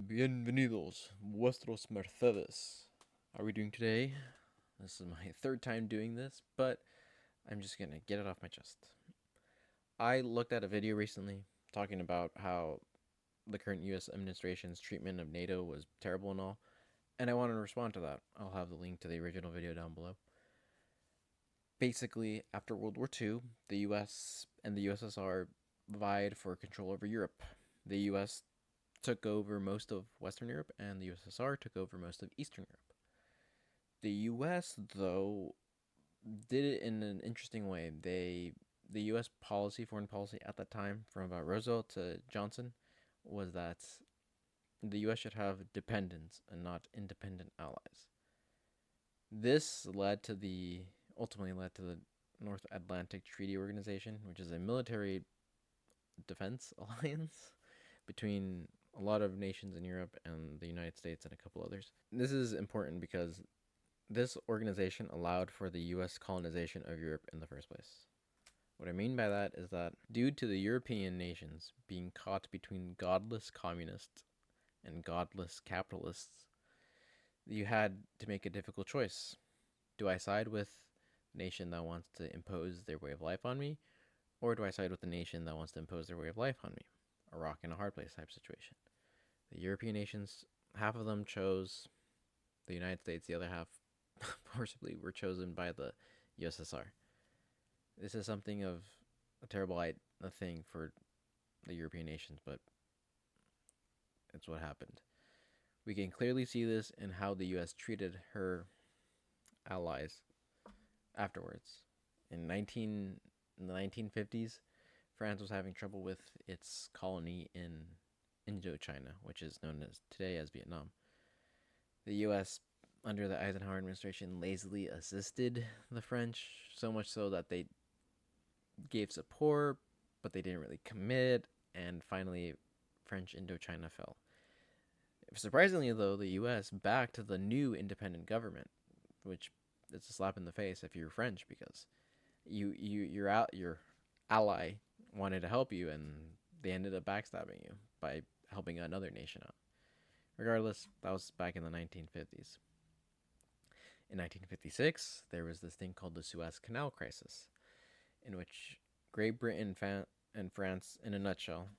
Bienvenidos Vuestros Mercedes. How are we doing today? This is my third time doing this, but I'm just gonna get it off my chest. I looked at a video recently talking about how the current US administration's treatment of NATO was terrible and all, and I wanted to respond to that. I'll have the link to the original video down below. Basically, after World War II, the US and the USSR vied for control over Europe. The US took over most of Western Europe, and the USSR took over most of Eastern Europe. The US, though, did it in an interesting way. The US policy, foreign policy at that time, from about Roosevelt to Johnson, was that the US should have dependents and not independent allies. This ultimately led to the North Atlantic Treaty Organization, which is a military defense alliance between a lot of nations in Europe and the United States and a couple others. This is important because this organization allowed for the US colonization of Europe in the first place. What I mean by that is that due to the European nations being caught between godless communists and godless capitalists, you had to make a difficult choice. Do I side with the nation that wants to impose their way of life on me, or do I side with the nation that wants to impose their way of life on me? A rock and a hard place type situation. The European nations, half of them chose the United States, the other half forcibly were chosen by the USSR. This is something of a terrible thing for the European nations, but it's what happened. We can clearly see this in how the US treated her allies afterwards. In the 1950s, France was having trouble with its colony in Indochina, which is known as today as Vietnam. The US, under the Eisenhower administration, lazily assisted the French, so much so that they gave support, but they didn't really commit, and finally French Indochina fell. Surprisingly, though, the US backed the new independent government, which is a slap in the face if you're French, because your ally wanted to help you, and they ended up backstabbing you by helping another nation out. Regardless, that was back in the 1950s. In 1956, there was this thing called the Suez Canal crisis, in which Great Britain and France, in a nutshell,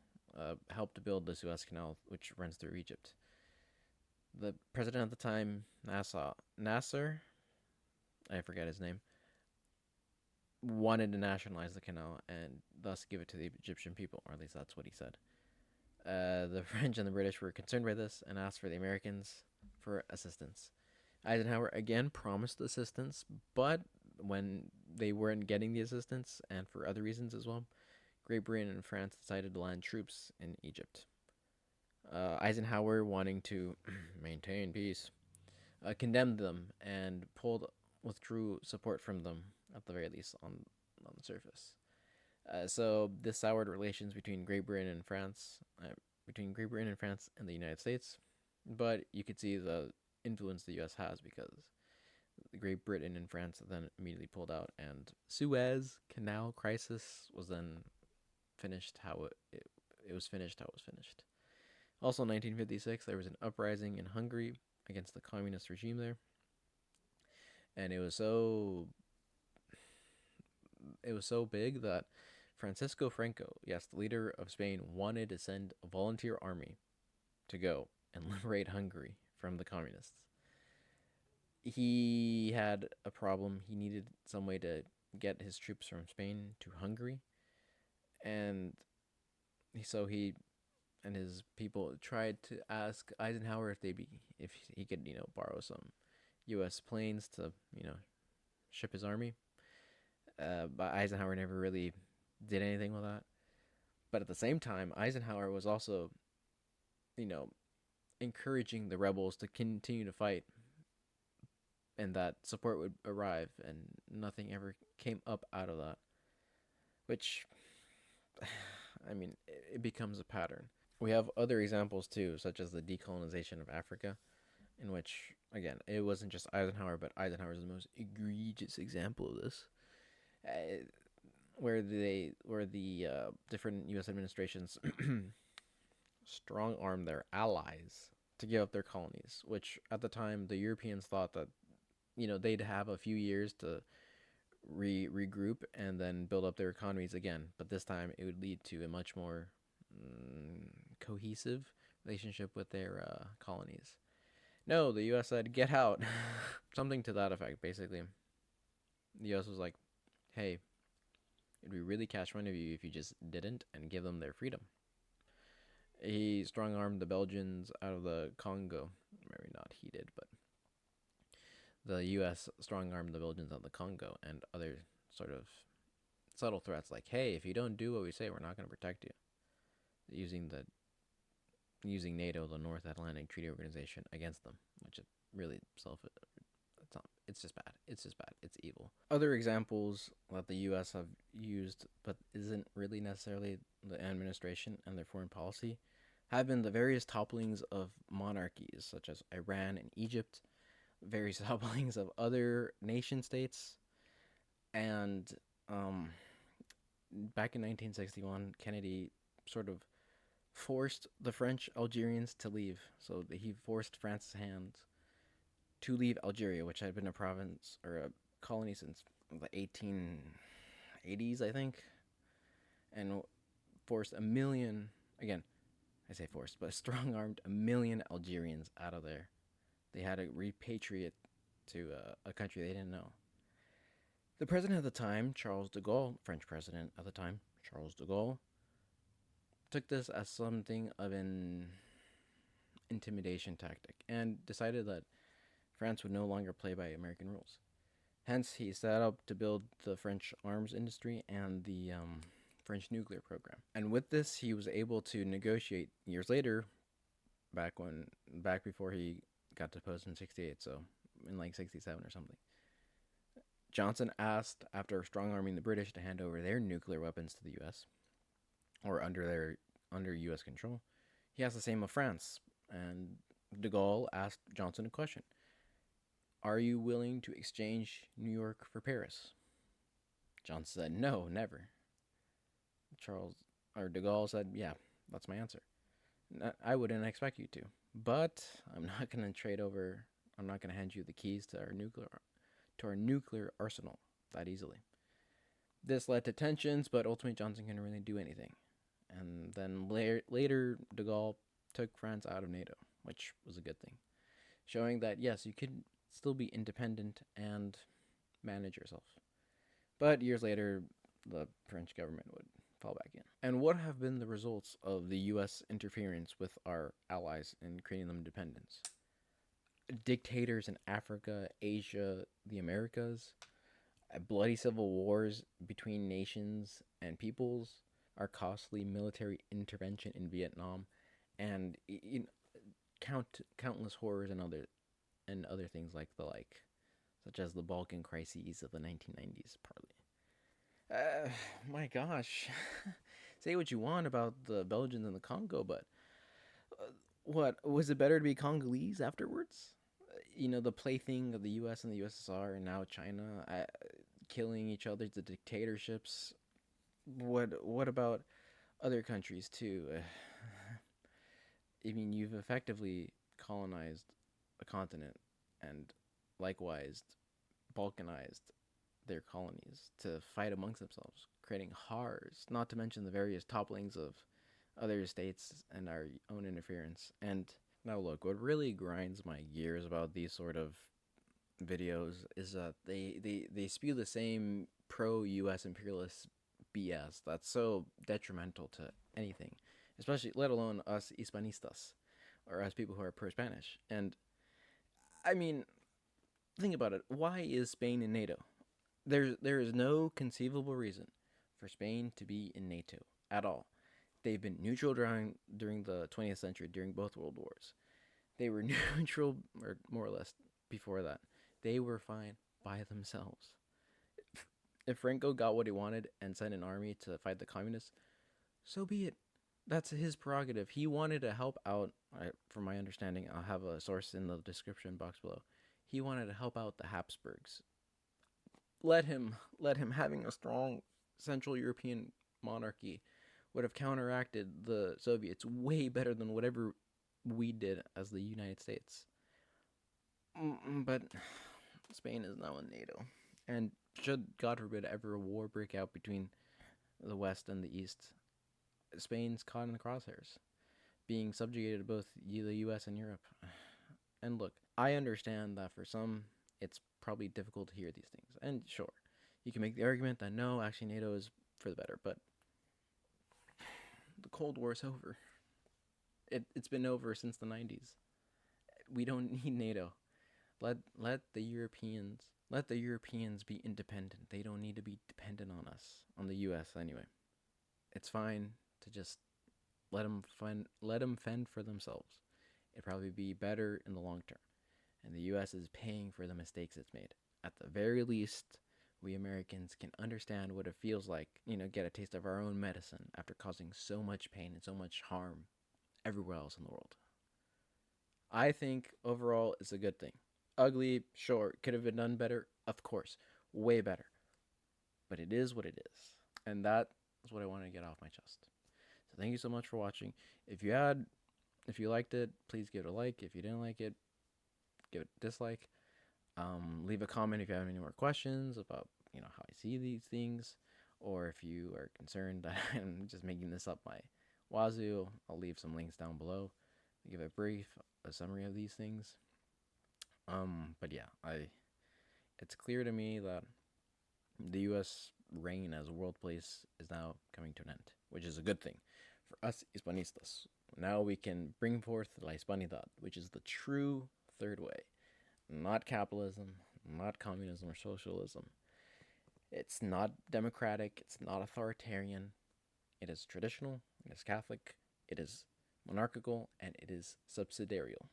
helped build the Suez Canal, which runs through Egypt. The president at the time, Nasser, I forget his name, wanted to nationalize the canal and thus give it to the Egyptian people, or at least that's what he said. The French and the British were concerned by this and asked for the Americans for assistance. Eisenhower again promised assistance, but when they weren't getting the assistance, and for other reasons as well, Great Britain and France decided to land troops in Egypt. Eisenhower, wanting to maintain peace, condemned them and withdrew support from them, at the very least on the surface. So this soured relations between Great Britain and France, and the United States. But you could see the influence the U.S. has, because Great Britain and France then immediately pulled out, and Suez Canal crisis was then finished how it was finished. Also, in 1956, there was an uprising in Hungary against the communist regime there, and it was so big that Francisco Franco, yes, the leader of Spain, wanted to send a volunteer army to go and liberate Hungary from the communists. He had a problem. He needed some way to get his troops from Spain to Hungary, and so he and his people tried to ask Eisenhower if he could borrow some U.S. planes to ship his army. But Eisenhower never really did anything with that. But at the same time, Eisenhower was also, encouraging the rebels to continue to fight, and that support would arrive, and nothing ever came up out of that. Which, I mean, it becomes a pattern. We have other examples too, such as the decolonization of Africa, in which, again, it wasn't just Eisenhower, but Eisenhower is the most egregious example of this. Where the different U.S. administrations strong arm their allies to give up their colonies, which at the time the Europeans thought that they'd have a few years to regroup and then build up their economies again. But this time it would lead to a much more cohesive relationship with their colonies. No, the U.S. said, get out. Something to that effect, basically. The U.S. was like, hey, it'd be really catch one of you if you just didn't and give them their freedom. He strong-armed the Belgians out of the Congo. Maybe not he did, but the U.S. strong-armed the Belgians out of the Congo and other sort of subtle threats like, hey, if you don't do what we say, we're not going to protect you. Using NATO, the North Atlantic Treaty Organization, against them, which is really it's just bad. It's just bad. It's evil. Other examples that the U.S. have used, but isn't really necessarily the administration and their foreign policy, have been the various topplings of monarchies, such as Iran and Egypt, various topplings of other nation states, and back in 1961, Kennedy sort of forced the French Algerians to leave. So he forced France's hands to leave Algeria, which had been a province or a colony since the 1880s, I think, and forced a million, again, I say forced, but strong-armed a million Algerians out of there. They had to repatriate to a country they didn't know. The president at the time, Charles de Gaulle, French president at the time, Charles de Gaulle, took this as something of an intimidation tactic and decided that France would no longer play by American rules. Hence, he set up to build the French arms industry and the French nuclear program. And with this, he was able to negotiate years later, back before he got deposed in 68, so in like 67 or something. Johnson asked, after strong-arming the British to hand over their nuclear weapons to the U.S., or under U.S. control, he asked the same of France. And de Gaulle asked Johnson a question. Are you willing to exchange New York for Paris? Johnson said, no, never. De Gaulle said, yeah, that's my answer. I wouldn't expect you to, but I'm not going to hand you the keys to our nuclear arsenal that easily. This led to tensions, but ultimately Johnson couldn't really do anything. And then later, de Gaulle took France out of NATO, which was a good thing, showing that, yes, you could still be independent and manage yourself. But years later, the French government would fall back in. And what have been the results of the U.S. interference with our allies in creating them independence? Dictators in Africa, Asia, the Americas, bloody civil wars between nations and peoples, our costly military intervention in Vietnam, and countless horrors and other things such as the Balkan crises of the 1990s, partly. My gosh, say what you want about the Belgians and the Congo, but what was it better to be Congolese afterwards? The plaything of the U.S. and the USSR, and now China killing each other, the dictatorships. What about other countries too? I mean, you've effectively colonized a continent and likewise balkanized their colonies to fight amongst themselves, creating horrors, not to mention the various topplings of other states and our own interference. And now look, what really grinds my gears about these sort of videos is that they spew the same pro-US imperialist BS that's so detrimental to anything, especially let alone us Hispanistas, or us people who are pro-Spanish. And I mean, think about it. Why is Spain in NATO? There is no conceivable reason for Spain to be in NATO at all. They've been neutral during the 20th century, during both world wars. They were neutral, or more or less, before that. They were fine by themselves. If Franco got what he wanted and sent an army to fight the communists, so be it. That's his prerogative. He wanted to help out, from my understanding, I'll have a source in the description box below. He wanted to help out the Habsburgs. Let him. Having a strong Central European monarchy would have counteracted the Soviets way better than whatever we did as the United States. But Spain is now in NATO. And should, God forbid, ever a war break out between the West and the East, Spain's caught in the crosshairs, being subjugated to both the US and Europe. And look, I understand that for some, it's probably difficult to hear these things. And sure, you can make the argument that no, actually, NATO is for the better, but the Cold War is over. It's been over since the 90s. We don't need NATO. Let the Europeans be independent. They don't need to be dependent on us, on the U.S. anyway. It's fine to just let them fend for themselves. It'd probably be better in the long term. And the U.S. is paying for the mistakes it's made. At the very least, we Americans can understand what it feels like, get a taste of our own medicine after causing so much pain and so much harm everywhere else in the world. I think overall it's a good thing. Ugly, sure. Could have been done better, of course. Way better. But it is what it is. And that is what I wanted to get off my chest. So thank you so much for watching. If you liked it, please give it a like. If you didn't like it, give it a dislike. Leave a comment if you have any more questions about, how I see these things, or if you are concerned that I'm just making this up my wazoo. I'll leave some links down below to give a summary of these things. But yeah, it's clear to me that the U.S. reign as a world place is now coming to an end, which is a good thing for us Hispanistas. Now we can bring forth la Hispanidad, which is the true third way. Not capitalism, not communism or socialism. It's not democratic, it's not authoritarian. It is traditional, it is Catholic, it is monarchical, and it is subsidiarial.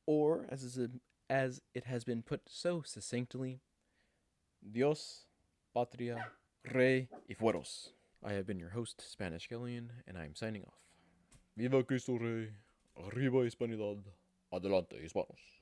Or, as it has been put so succinctly, Dios, Patria, Rey y Fueros. I have been your host, Spanish Killian, and I am signing off. Viva Cristo Rey, arriba Hispanidad, adelante Hispanos.